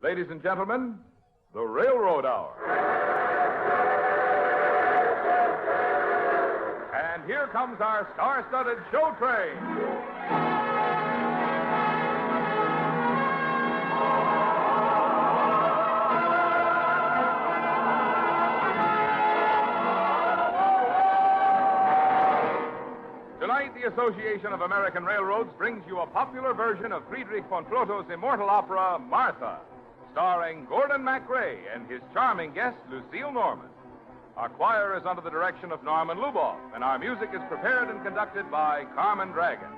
Ladies and gentlemen, the Railroad Hour. And here comes our star-studded show train. Tonight, the Association of American Railroads brings you a popular version of Friedrich von Trotto's immortal opera, Martha, starring Gordon MacRae and his charming guest, Lucille Norman. Our choir is under the direction of Norman Luboff, and our music is prepared and conducted by Carmen Dragon.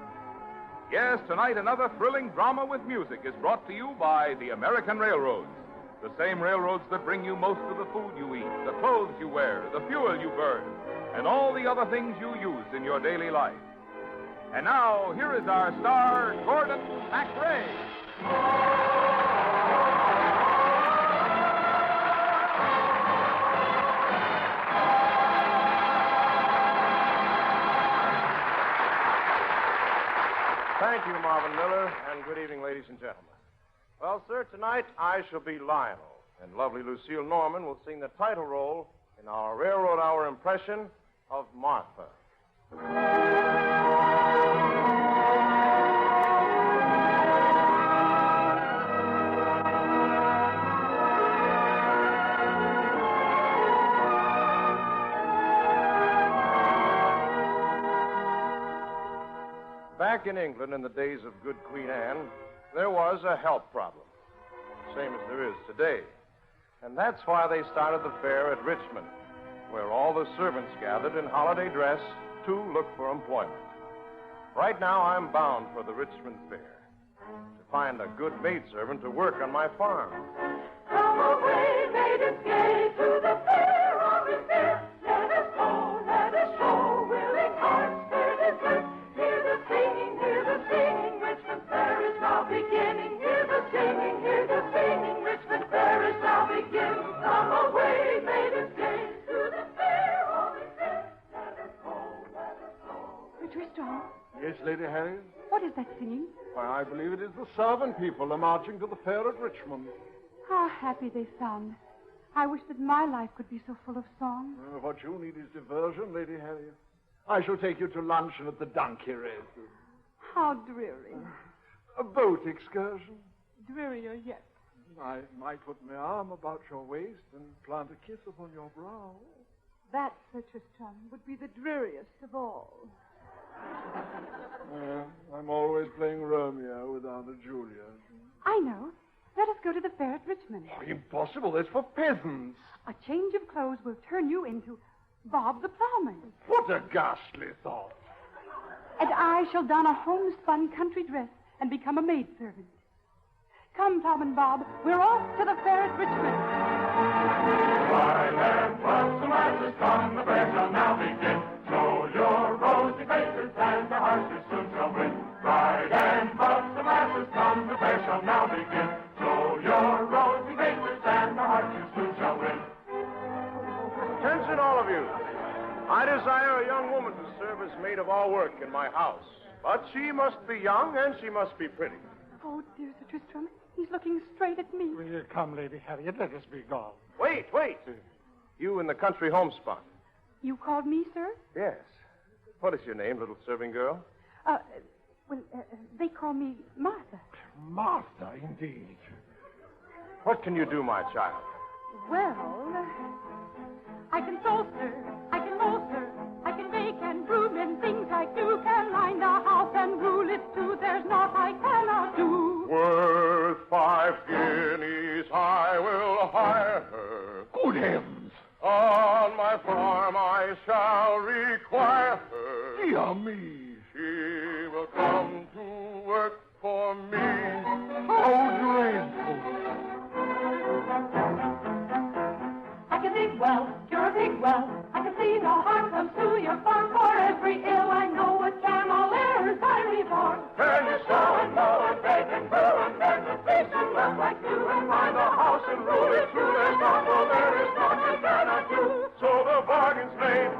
Yes, tonight another thrilling drama with music is brought to you by the American Railroads, the same railroads that bring you most of the food you eat, the clothes you wear, the fuel you burn, and all the other things you use in your daily life. And now, here is our star, Gordon MacRae. Thank you, Marvin Miller, and good evening, ladies and gentlemen. Well, sir, tonight I shall be Lionel, and lovely Lucille Norman will sing the title role in our Railroad Hour impression of Martha. Back in England in the days of good Queen Anne, there was a health problem, same as there is today. And that's why they started the fair at Richmond, where all the servants gathered in holiday dress to look for employment. Right now, I'm bound for the Richmond Fair to find a good maidservant to work on my farm. Come away, maidens gay, to the fair on the fair. Let us go, let us show willing hearts their desert. Hear the singing, Richmond Fair is now beginning. Hear the singing, Richmond Fair is now beginning. Come away, maidens gay, to the fair on the fair. Let us go, let us go. Tristram, Yes, Lady Harriet? what is that singing? Why, I believe it is the servant people are marching to the fair at Richmond. How happy they sound. I wish that my life could be so full of song. What you need is diversion, Lady Harriet. I shall take you to luncheon at the donkey race. How dreary. A boat excursion. Drearier yet. I might put my arm about your waist and plant a kiss upon your brow. That, Sir Tristram, would be the dreariest of all. I'm always playing Romeo with Aunt Julia. I know. Let us go to the fair at Richmond. Oh, impossible. That's for peasants. A change of clothes will turn you into Bob the Plowman. What a ghastly thought. And I shall don a homespun country dress and become a maidservant. Come, Plowman Bob, we're off to the fair at Richmond. Ride and bust the lasses, come, the fair shall now begin. Show your rosy faces and the hearts you soon shall win. Ride and bust the lasses, come, the fair shall now begin. Show your rosy faces and the hearts you soon shall win. Attention, all of you. I desire a young woman to serve as maid of all work in my house. But she must be young and she must be pretty. Oh, dear Sir Tristram, he's looking straight at me. Will you come, Lady Harriet? Let us be gone. Wait. You in the country homespun. You called me, sir? Yes. What is your name, little serving girl? They call me Martha. Martha, indeed. What can you do, my child? Well, I can sew, sir. I can mow, sir. I can bake and broom and things I do. Can line the house and rule it too. There's naught I cannot do. Worth 5 guineas I will hire her. Good heavens. On my farm I shall require her. Dear me. She will come to work for me. How dreadful. I can dig well, cure a pig well. I can see no harm comes to your farm. For every ill I know a charm, all errors I reborn. Can you Sow and mow and bake and brew and bend and fish and love like you and mind the house and rule it true. There's not, no, there is naught you cannot do. So the bargain's made.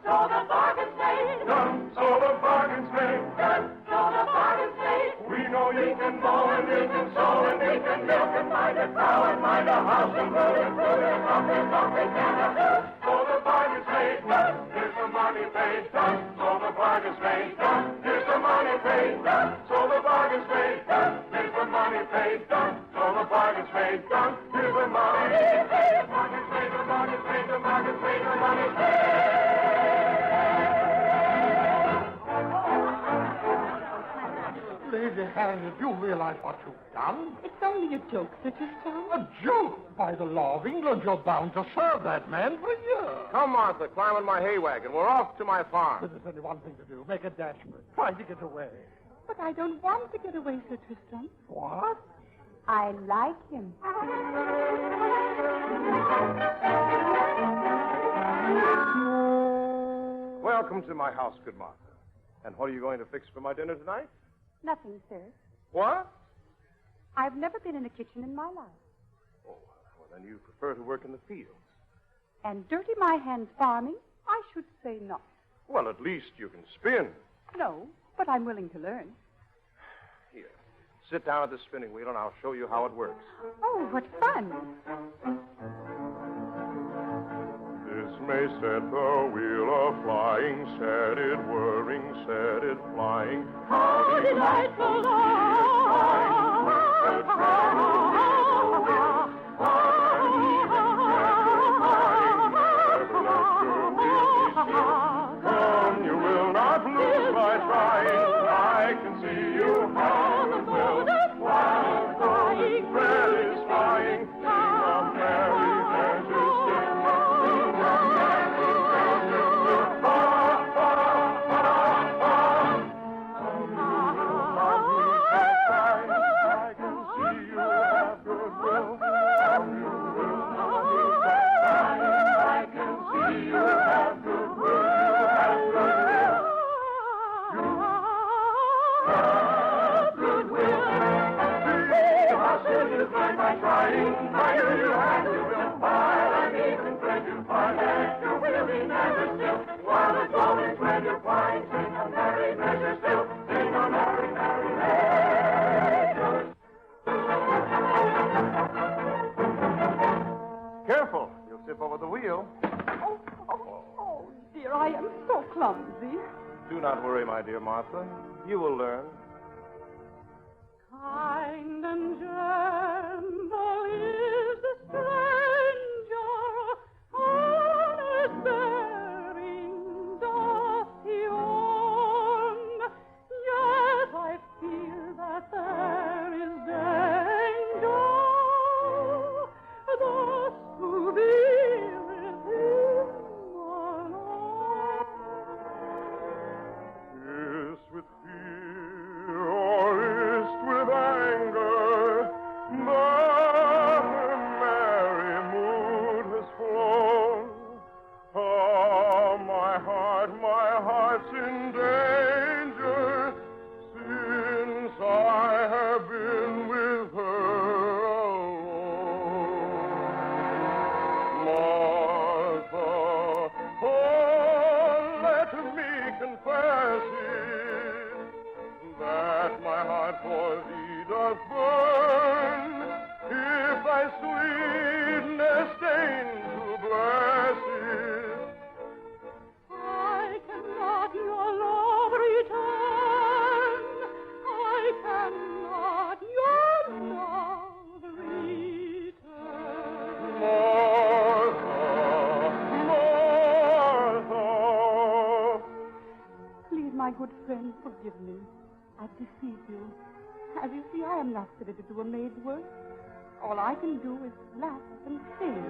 So the bargain's made. Done. So the bargain's made. So the bargain's made. We know you can mow and we can sow and we can milk and mind sit now and mind a house and rule it, something cannot do. So the bargain's made, done. Here's the money paid, done. So the bargain's made, done. Here's the money paid, done. So the bargain's made, done. Here's the money paid, done. So the bargain's made, done. Here's the money paid. The bargain's made, the bargain's made, the bargain's made, the money's paid. Lady Harriet, you realize what you've done? It's only a joke, Sir Tristram. A joke! By the law of England, you're bound to serve that man for a year. Come, Martha, climb on my hay wagon. We're off to my farm. But there's only one thing to do. Make a dash for it. Try to get away. But I don't want to get away, Sir Tristram. What? I like him. Welcome to my house, good Martha. And what are you going to fix for my dinner tonight? Nothing, sir. What? I've never been in a kitchen in my life. Oh, well, then you prefer to work in the fields. And dirty my hands farming? I should say not. Well, at least you can spin. No, but I'm willing to learn. Here, sit down at the spinning wheel and I'll show you how it works. Oh, what fun. This may set the wheel a-flying, set it whirring, set it flying. How delightful! Come, you will not lose by trying. I can see you how it will. While the thread is flying, sing a merry measure still. Sing a merry measure still. Ha, ha, ha, ha. Come, you will not lose by trying. I can see you have goodwill. Come, you will not lose by trying. I can see you have goodwill. By trying, by you have to will file, and even when you find that you will be never still, while the golden thread you find, sing a merry measure still, sing a merry, merry measure. Careful, you'll tip over the wheel. Oh, dear, I am so clumsy. Do not worry, my dear Martha. You will learn. Kind and gentle is the stranger, honest bearing doth he own. Yet I fear that there is danger, thus to be with him alone. Is with fear or is with anger, but her merry mood has flown. Ah, my heart's in danger, since I have been with her alone. Martha, oh, let me confess it, that my heart for thee doth burn, if thy sweetness deign to bless it. I cannot your love return. I cannot your love return. Martha, Martha. Please, my good friend, forgive me. I've deceived you. As you see, I am not fitted to do a maid's work. All I can do is laugh and sing.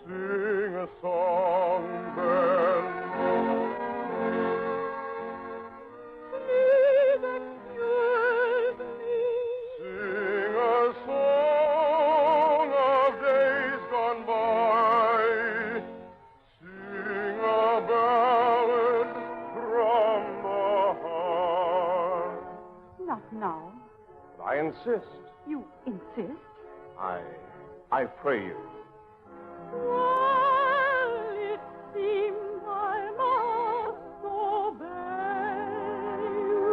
Sing a song, then. Please excuse me. Sing a song of days gone by. Sing a ballad from the heart. Not now. But I insist. You insist? I pray you. Well, it seems I must obey you.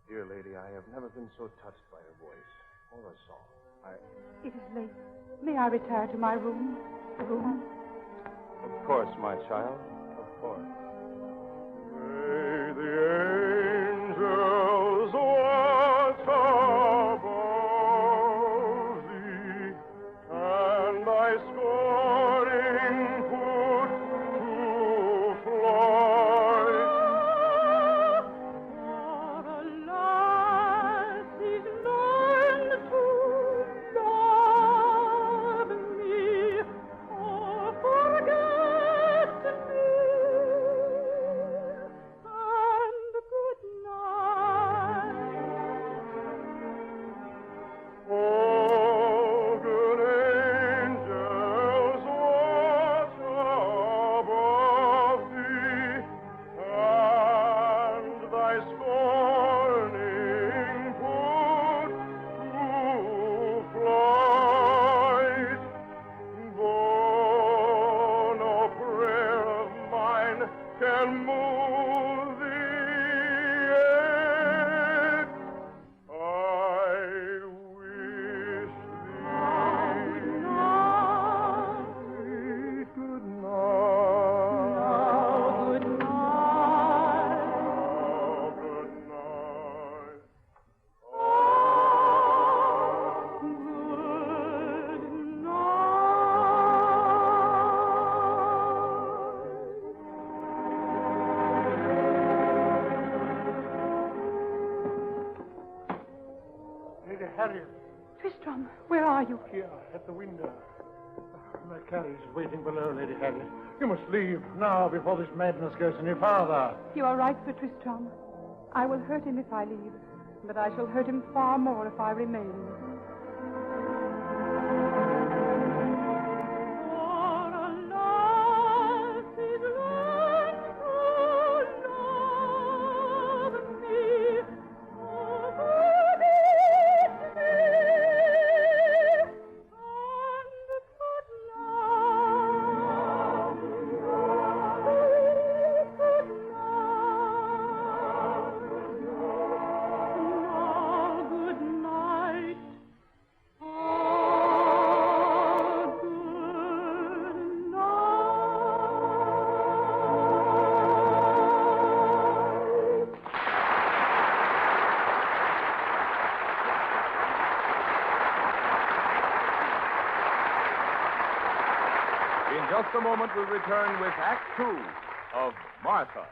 Dear lady, I have never been so touched by a voice or a song. It is late. May I retire to my room? Of course, my child. Of course. May the angels watch above thee, and thy scorning put to flight. For alas, he's learned to love me, or forget me. And good night. Oh, good angels, watch above thee, and thy scorning put to flight. Though no prayer of mine can move thee yet, I wish thee good night. Good night. Good night. Lady Harriet, Tristram, where are you? here at the window. My carriage is waiting below, Lady Harriet. You must leave now before this madness goes any farther. You are right, Sir Tristram. I will hurt him if I leave, but I shall hurt him far more if I remain. For alas, he's learned to love me, or forget me. And good night. Good night. Now, good night. Oh, good night. In just a moment, we'll return with Act Two of Martha.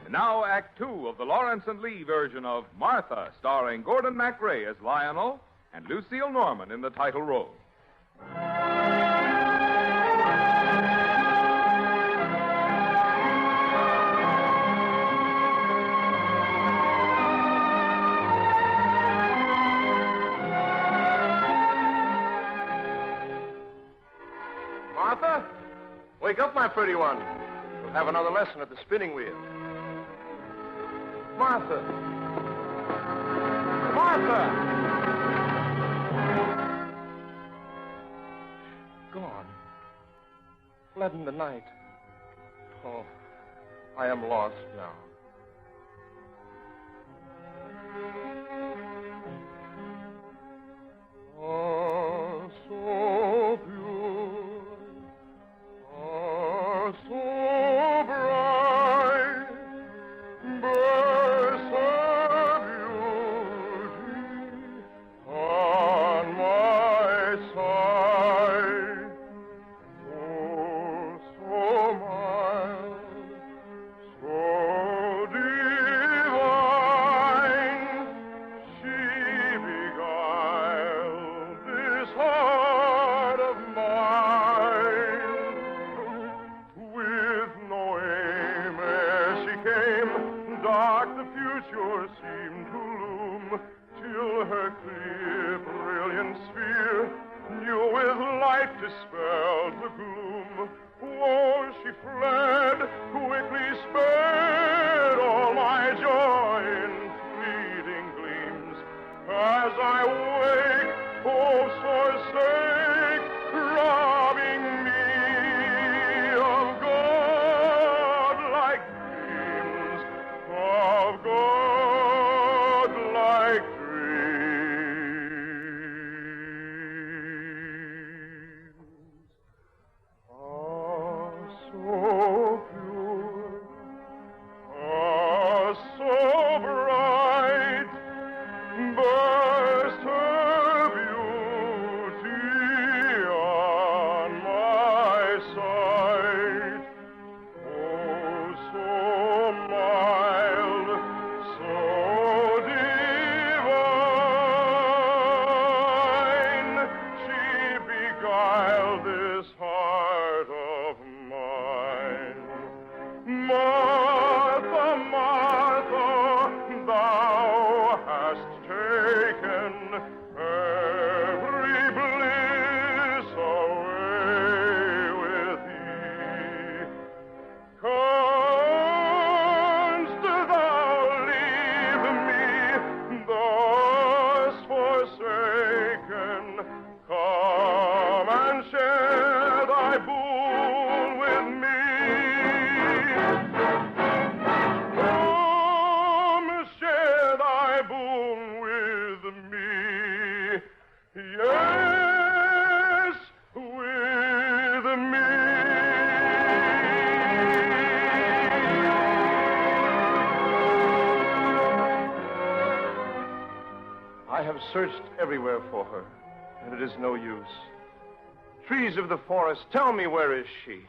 And now, Act Two of the Lawrence and Lee version of Martha, starring Gordon MacRae as Lionel and Lucille Norman in the title role. Martha? Wake up, my pretty one. We'll have another lesson at the spinning wheel. Martha! Martha! Gone. Fled in the night. Oh, I am lost now. Oh, so pure. Oh, so bright. Bursts of beauty on my side. Oh, so mild, so divine. She beguiled this heart of mine. With no aim as she came, dark the future seemed to loom, till her clear, brilliant sphere knew with light dispelled the gloom. Oh, she fled, quickly sped all my joy in fleeting gleams. As I wake, Oh, forsake robbing me of God-like dreams, of God-like dreams. Ah, so pure, ah, so bright, burst her beauty on my sight. Oh, so mild, so divine, she beguiled this heart of mine. Martha, Martha, thou hast taken every bliss away with thee. Canst thou leave me thus forsaken? Come and share thy boon with me. Come, share thy boon with me. Yes, with me. I have searched everywhere for her, and it is no use. Trees of the forest, tell me, where is she?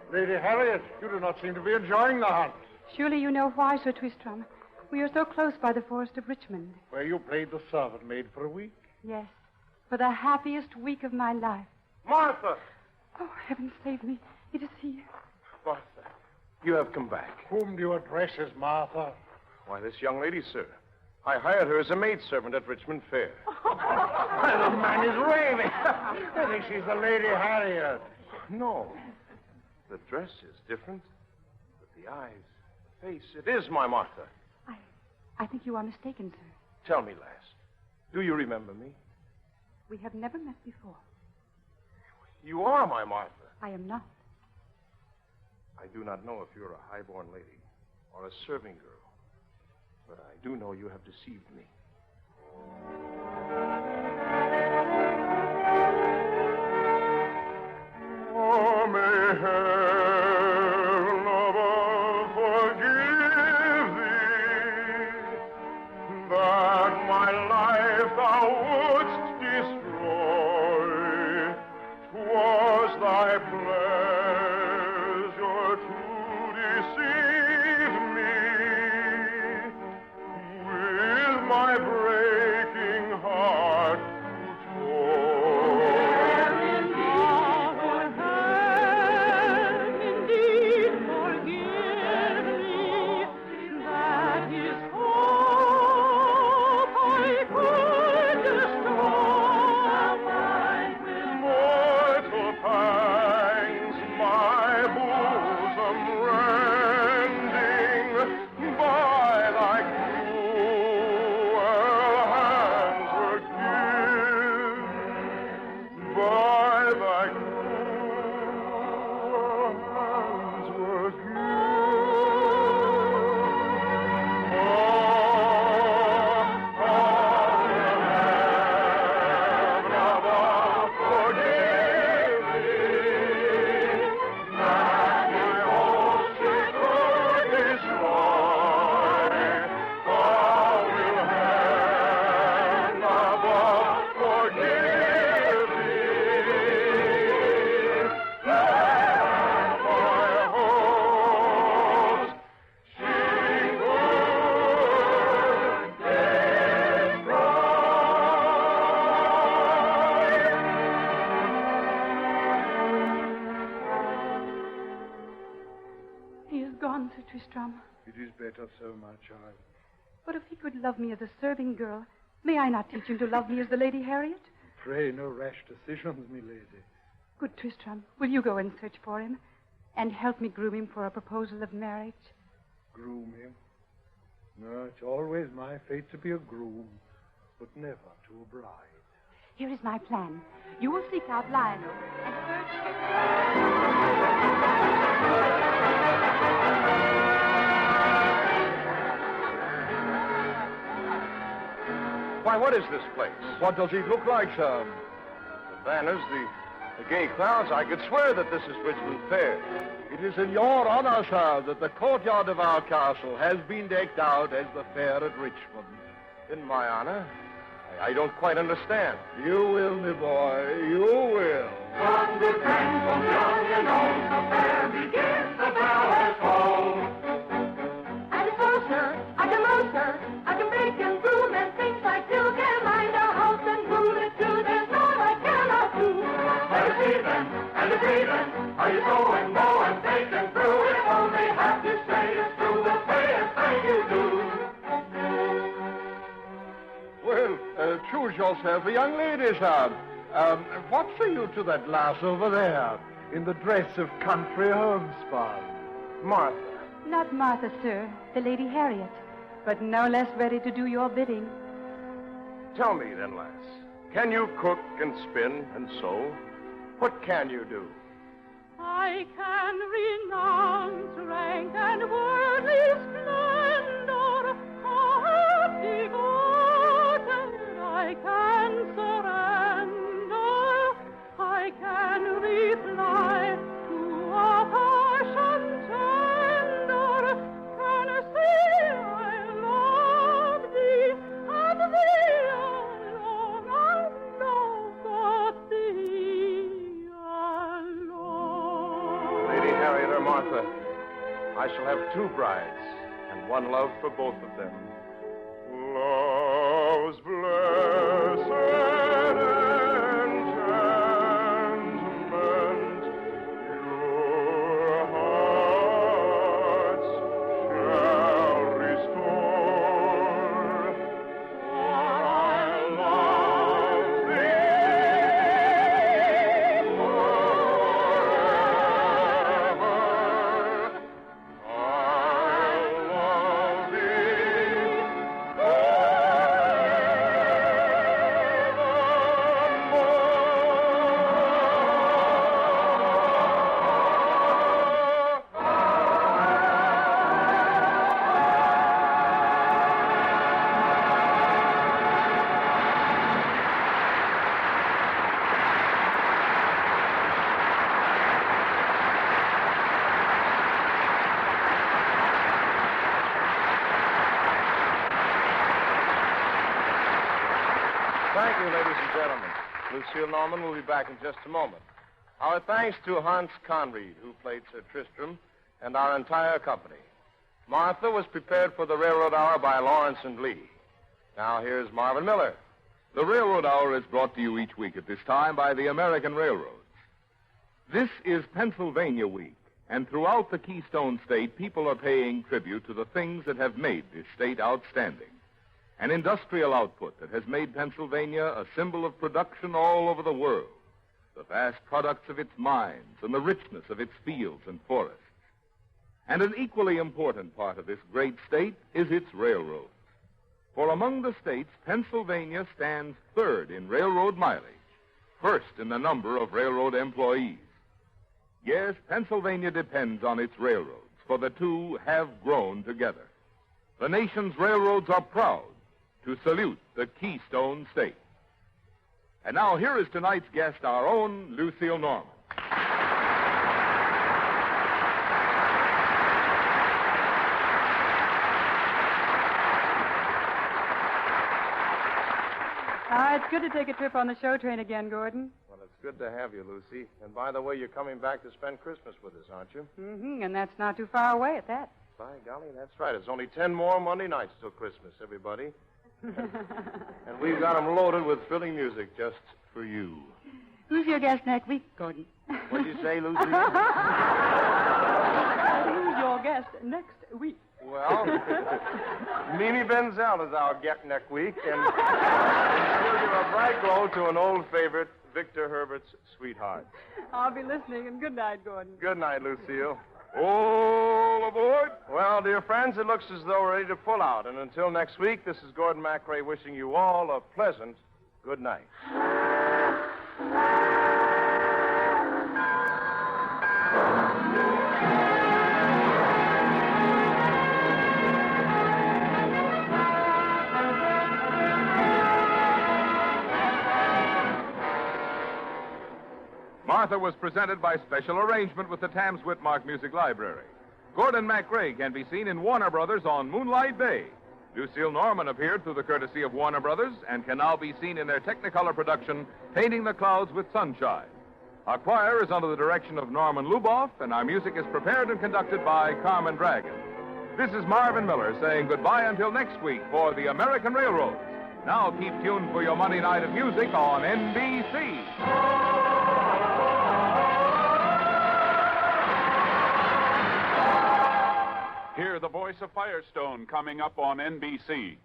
Lady Harriet, you do not seem to be enjoying the hunt. Surely you know why, Sir Tristram. We are so close by the forest of Richmond. Where you played the servant maid for a week. Yes, for the happiest week of my life. Martha! Oh, heaven save me. It is he. Martha, you have come back. Whom do you address as Martha? Why, this young lady, sir. I hired her as a maidservant at Richmond Fair. The man is raving. I think she's the Lady Harriet. No. The dress is different, but the eyes, the face, it is my Martha. I think you are mistaken, sir. Tell me, lass, do you remember me? We have never met before. You are my Martha. I am not. I do not know if you're a highborn lady or a serving girl, but I do know you have deceived me. Oh, may heaven above forgive thee, that my life thou wouldst destroy. 'Twas thy pleasure to deceive me with my breaking heart to toy. I forgive me. Let my hopes she would He is gone, Sir Tristram. It is better so, my child. But if he could love me as a serving girl, may I not teach him to love me as the Lady Harriet? Pray, no rash decisions, my lady. Good Tristram, will you go and search for him and help me groom him for a proposal of marriage? Groom him? No, it's always my fate to be a groom, but never to a bride. Here is my plan. You will seek out Lionel and search him. Why, what is this place? What does it look like, sir? The banners, the gay crowds. I could swear that this is Richmond Fair. It is in your honor, sir, that the courtyard of our castle has been decked out as the fair at Richmond. In my honor? I don't quite understand. You will, my boy, you will. From the temple young and old, the fair begins, the bell has tolled. And closer, I can closer, I can bake and broom and things I still can mind a house and rule it too. There's naught I cannot do. Let us see them, and the breathing, how you go and mow and bake and brew. If only have to say it's true, we'll pay as thank you do. Well, choose yourself a young lady, sir. What say you to that lass over there, in the dress of country homespun? Martha. Not Martha, sir, the Lady Harriet, but no less ready to do your bidding. Tell me then, lass. Can you cook and spin and sew? What can you do? I can renounce rank and worldly splendor, half devoted, I can surrender, I can reply to a passion tender, can say I love thee, and thee alone I know but thee alone. Lady Harriet or Martha, I shall have two brides, and one love for both of them. Love's blessed enchantment, your hearts shall restore. For I love thee forever. I love thee Thank you, ladies and gentlemen. Lucille Norman will be back in just a moment. Our thanks to Hans Conried, who played Sir Tristram, and our entire company. Martha was prepared for the Railroad Hour by Lawrence and Lee. Now here's Marvin Miller. The Railroad Hour is brought to you each week at this time by the American Railroads. This is Pennsylvania Week, and throughout the Keystone State, people are paying tribute to the things that have made this state outstanding. An industrial output that has made Pennsylvania a symbol of production all over the world. The vast products of its mines and the richness of its fields and forests. And an equally important part of this great state is its railroads. For among the states, Pennsylvania stands third in railroad mileage, first in the number of railroad employees. Yes, Pennsylvania depends on its railroads, for the two have grown together. The nation's railroads are proud to salute the Keystone State. And now here is tonight's guest, our own Lucille Norman. It's good to take a trip on the show train again, Gordon. Well, it's good to have you, Lucy. And by the way, you're coming back to spend Christmas with us, aren't you? Mm-hmm, and that's not too far away at that. By golly, that's right. It's only 10 more Monday nights till Christmas, everybody. And we've got them loaded with thrilling music just for you. Who's your guest next week, Gordon? What'd you say, Lucy? Who's your guest next week? Well, Mimi Benzel is our guest next week, and we'll give a bright glow to an old favorite, Victor Herbert's Sweetheart. I'll be listening, and good night, Gordon. Good night, Lucille. All aboard. Well, dear friends, it looks as though we're ready to pull out. And until next week, this is Gordon MacRae wishing you all a pleasant good night. Martha was presented by special arrangement with the Tams Whitmark Music Library. Gordon MacRae can be seen in Warner Brothers on Moonlight Bay. Lucille Norman appeared through the courtesy of Warner Brothers and can now be seen in their Technicolor production, Painting the Clouds with Sunshine. Our choir is under the direction of Norman Luboff, and our music is prepared and conducted by Carmen Dragon. This is Marvin Miller saying goodbye until next week for the American Railroads. Now keep tuned for your Monday night of music on NBC. Hear the voice of Firestone coming up on NBC.